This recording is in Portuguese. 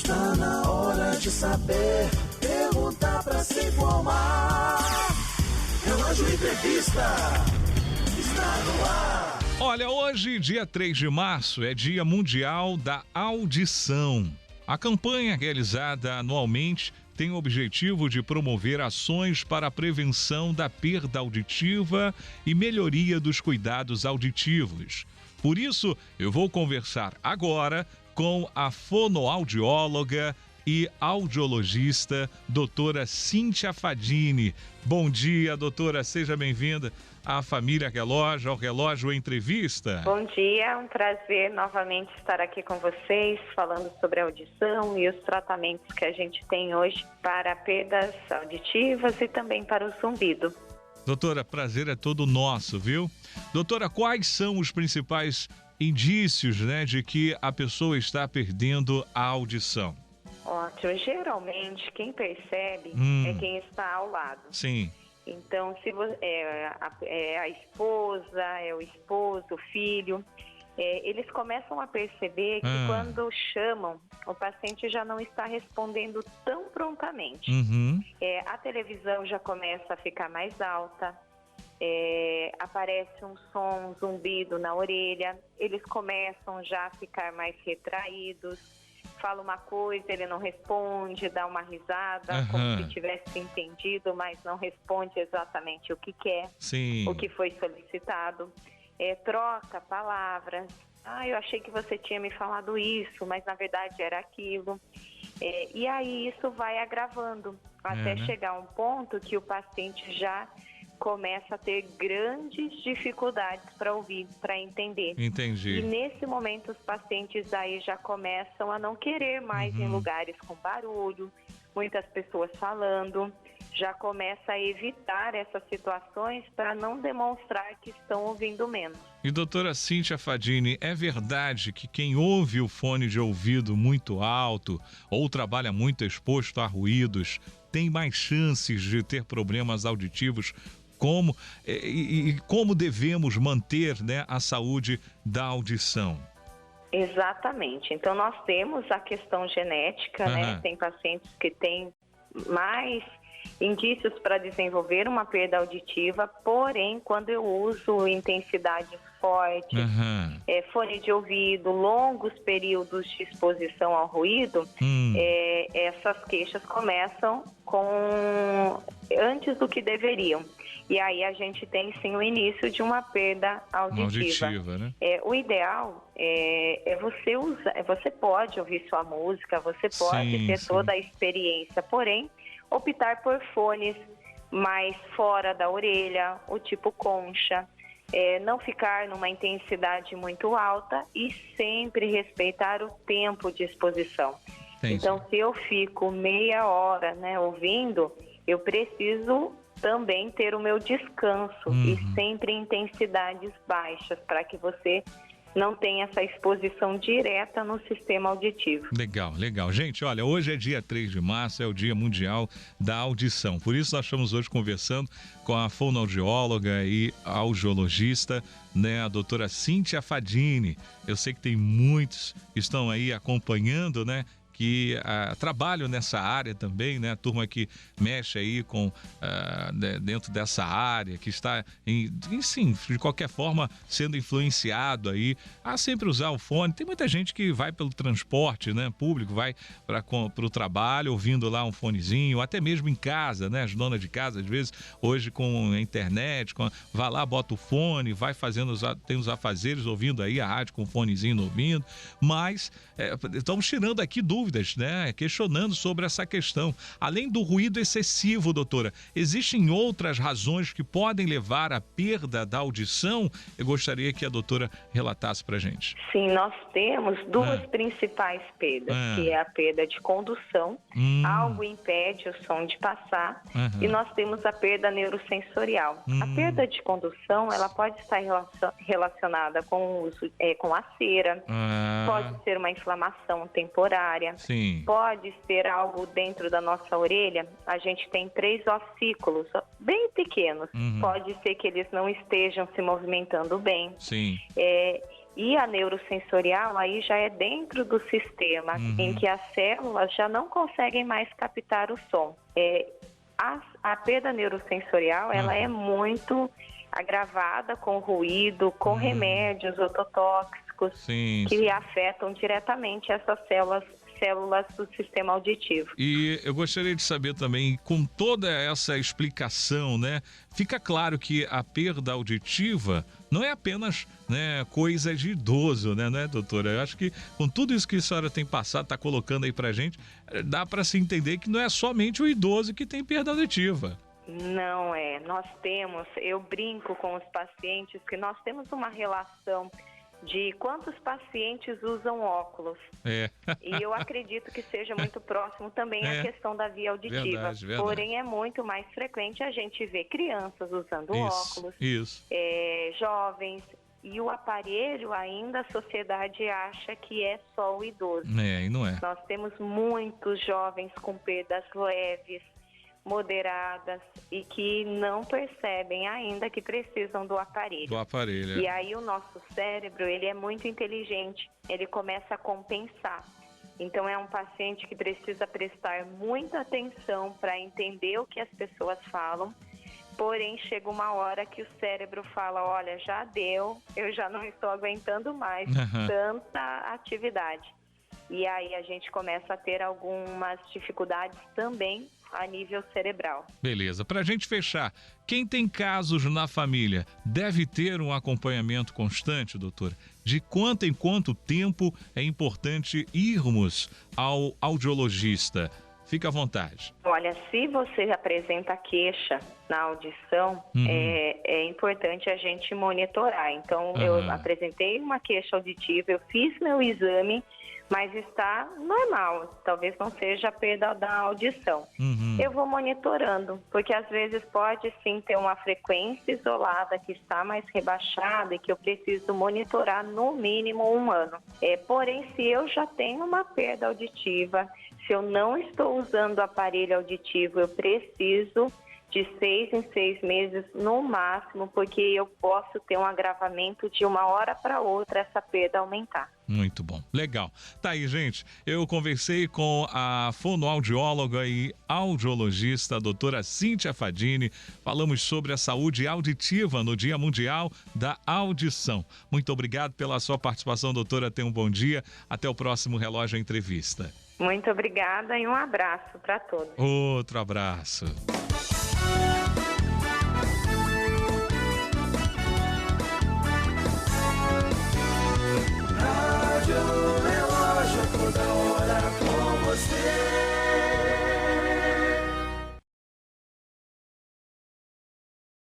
Está na hora de saber, perguntar pra se informar. Relógio Entrevista está no ar. Olha, hoje, dia 3 de março, é Dia Mundial da Audição. A campanha realizada anualmente tem o objetivo de promover ações para a prevenção da perda auditiva e melhoria dos cuidados auditivos. Por isso, eu vou conversar agora com a fonoaudióloga e audiologista, doutora Cíntia Fadini. Bom dia, doutora, seja bem-vinda à família Relógio, ao Relógio Entrevista. Bom dia, é um prazer novamente estar aqui com vocês, falando sobre a audição e os tratamentos que a gente tem hoje para perdas auditivas e também para o zumbido. Doutora, prazer é todo nosso, viu? Doutora, quais são os principais indícios, de que a pessoa está perdendo a audição? Ótimo. Geralmente, quem percebe é quem está ao lado. Sim. Então, se é a esposa, é o esposo, o filho, eles começam a perceber que quando chamam, o paciente já não está respondendo tão prontamente. A televisão já começa a ficar mais alta, aparece um som, um zumbido na orelha, eles começam já a ficar mais retraídos. Fala uma coisa, ele não responde, dá uma risada, como se tivesse entendido, mas não responde exatamente o que quer, o que foi solicitado. Troca palavras. Eu achei que você tinha me falado isso, mas na verdade era aquilo. E aí isso vai agravando, até chegar a um ponto que o paciente já começa a ter grandes dificuldades para ouvir, para entender. Entendi. E nesse momento os pacientes aí já começam a não querer mais em lugares com barulho, muitas pessoas falando, já começa a evitar essas situações para não demonstrar que estão ouvindo menos. E doutora Cíntia Fadini, é verdade que quem ouve o fone de ouvido muito alto ou trabalha muito exposto a ruídos tem mais chances de ter problemas auditivos? Como devemos manter, a saúde da audição? Exatamente. Então, nós temos a questão genética, Tem pacientes que têm mais indícios para desenvolver uma perda auditiva, porém, quando eu uso intensidades fortes, fone de ouvido, longos períodos de exposição ao ruído, essas queixas começam antes do que deveriam. E aí a gente tem sim o início de uma perda auditiva. O ideal é você usar, você pode ouvir sua música, você pode ter toda a experiência, porém optar por fones mais fora da orelha, o tipo concha, não ficar numa intensidade muito alta e sempre respeitar o tempo de exposição. Então, se eu fico meia hora, ouvindo, eu preciso também ter o meu descanso e sempre em intensidades baixas para que você não tenha essa exposição direta no sistema auditivo. Legal. Gente, olha, hoje é dia 3 de março, é o Dia Mundial da Audição. Por isso nós estamos hoje conversando com a fonoaudióloga e audiologista, a doutora Cíntia Fadini. Eu sei que tem muitos que estão aí acompanhando, que trabalham nessa área também, a turma que mexe aí com dentro dessa área, que está, de qualquer forma, sendo influenciado aí a sempre usar o fone. Tem muita gente que vai pelo transporte, público, vai para o trabalho, ouvindo lá um fonezinho, até mesmo em casa, as donas de casa, às vezes, hoje com a internet, vai lá, bota o fone, vai fazendo, tem os afazeres, ouvindo aí a rádio com o fonezinho ouvindo, mas estamos tirando aqui dúvidas, questionando sobre essa questão. Além do ruído excessivo, doutora, existem outras razões que podem levar à perda da audição? Eu gostaria que a doutora relatasse pra gente. Sim, nós temos duas principais perdas, que é a perda de condução, algo impede o som de passar, e nós temos a perda neurosensorial. A perda de condução, ela pode estar relacionada com o uso, com a cera, pode ser uma inflamação temporária, pode ser algo dentro da nossa orelha. A gente tem 3 ossículos bem pequenos, pode ser que eles não estejam se movimentando bem. E a neurosensorial aí já é dentro do sistema, em que as células já não conseguem mais captar o som. A perda neurosensorial, ela é muito agravada com ruído, com remédios ototóxicos que afetam diretamente essas células do sistema auditivo. E eu gostaria de saber também, com toda essa explicação, né, fica claro que a perda auditiva não é apenas, né, coisa de idoso, né, doutora? Eu acho que com tudo isso que a senhora tem passado, está colocando aí pra gente, dá para se entender que não é somente o idoso que tem perda auditiva. Não é. Eu brinco com os pacientes que nós temos uma relação de quantos pacientes usam óculos. E eu acredito que seja muito próximo também a questão da via auditiva. Verdade. Porém, é muito mais frequente a gente ver crianças usando óculos, jovens, e o aparelho ainda a sociedade acha que é só o idoso. E não é. Nós temos muitos jovens com perdas leves, moderadas e que não percebem ainda que precisam do aparelho. E aí o nosso cérebro, ele é muito inteligente, ele começa a compensar. Então é um paciente que precisa prestar muita atenção para entender o que as pessoas falam, porém chega uma hora que o cérebro fala, olha, já deu, eu já não estou aguentando mais tanta atividade. E aí a gente começa a ter algumas dificuldades também a nível cerebral. Beleza. Para a gente fechar, quem tem casos na família deve ter um acompanhamento constante, doutora? De quanto em quanto tempo é importante irmos ao audiologista? Fica à vontade. Olha, se você apresenta queixa na audição, é importante a gente monitorar. Então, eu apresentei uma queixa auditiva, eu fiz meu exame, mas está normal, talvez não seja a perda da audição. Eu vou monitorando, porque às vezes pode sim ter uma frequência isolada que está mais rebaixada e que eu preciso monitorar no mínimo 1 ano. Porém, se eu já tenho uma perda auditiva, se eu não estou usando o aparelho auditivo, eu preciso de 6 em 6 meses no máximo, porque eu posso ter um agravamento de uma hora para outra, essa perda aumentar. Muito bom. Legal. Tá aí, gente. Eu conversei com a fonoaudióloga e audiologista, a doutora Cíntia Fadini. Falamos sobre a saúde auditiva no Dia Mundial da Audição. Muito obrigado pela sua participação, doutora. Tenha um bom dia. Até o próximo Relógio Entrevista. Muito obrigada e um abraço para todos. Outro abraço.